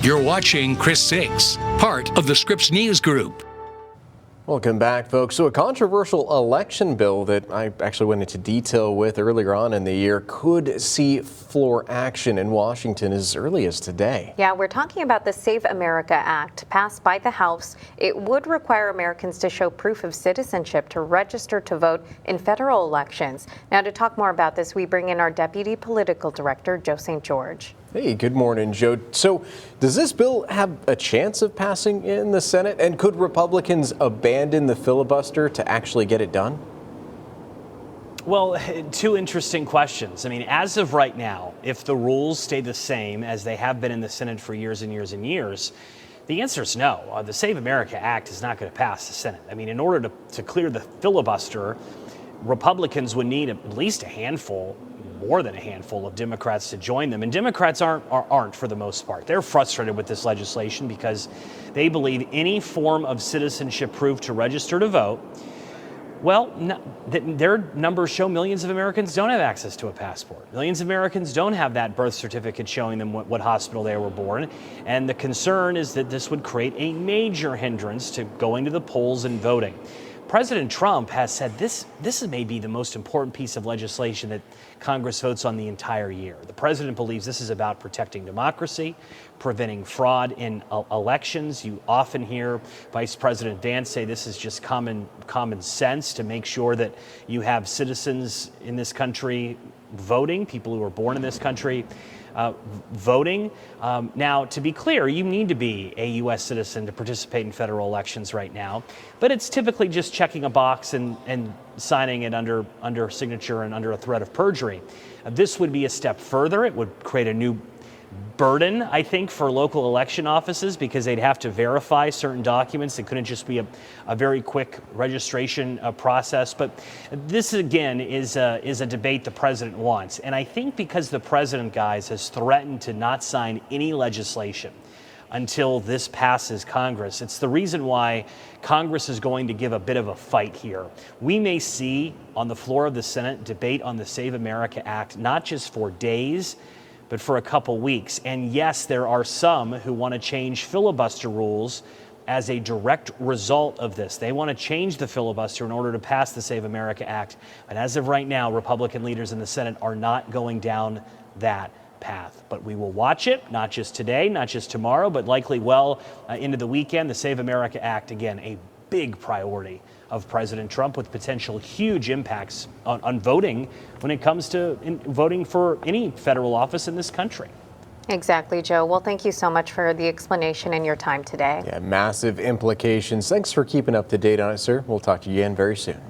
You're watching Chris 6, part of the Scripps News Group. Welcome back, folks. So a controversial election bill that I actually went into detail with earlier on in the year could see floor action in Washington as early as today. Yeah, we're talking about the Save America Act passed by the House. It would require Americans to show proof of citizenship to register to vote in federal elections. Now, to talk more about this, we bring in our Deputy Political Director, Joe St. George. Hey, good morning, Joe. So does this bill have a chance of passing in the Senate? And could Republicans abandon the filibuster to actually get it done? Well, two interesting questions. I mean, as of right now, if the rules stay the same as they have been in the Senate for years and years and years, the answer is no. The Save America Act is not going to pass the Senate. I mean, in order to clear the filibuster, Republicans would need at least a handful, more than a handful of Democrats to join them. And Democrats aren't for the most part. They're frustrated with this legislation because they believe any form of citizenship proof to register to vote, well, their numbers show millions of Americans don't have access to a passport. Millions of Americans don't have that birth certificate showing them what hospital they were born. And the concern is that this would create a major hindrance to going to the polls and voting. President Trump has said this may be the most important piece of legislation that Congress votes on the entire year. The president believes this is about protecting democracy, preventing fraud in elections. You often hear Vice President Vance say this is just common sense to make sure that you have citizens in this country voting, people who are born in this country voting. Now, to be clear, you need to be a U.S. citizen to participate in federal elections right now, but it's typically just checking a box and signing it under signature and under a threat of perjury. This would be a step further. It would create a new burden, I think, for local election offices because they'd have to verify certain documents. It couldn't just be a very quick registration process. But this, again, is a debate the president wants. And I think because the president, guys, has threatened to not sign any legislation until this passes Congress, it's the reason why Congress is going to give a bit of a fight here. We may see on the floor of the Senate debate on the Save America Act, not just for days, but for a couple weeks. And yes, there are some who want to change filibuster rules as a direct result of this. They want to change the filibuster in order to pass the Save America Act. And as of right now, Republican leaders in the Senate are not going down that path. But we will watch it, not just today, not just tomorrow, but likely well into the weekend. The Save America Act, again, a big priority of President Trump with potential huge impacts on voting when it comes to voting for any federal office in this country. Exactly, Joe. Well, thank you so much for the explanation and your time today. Yeah, massive implications. Thanks for keeping up to date on it, sir. We'll talk to you again very soon.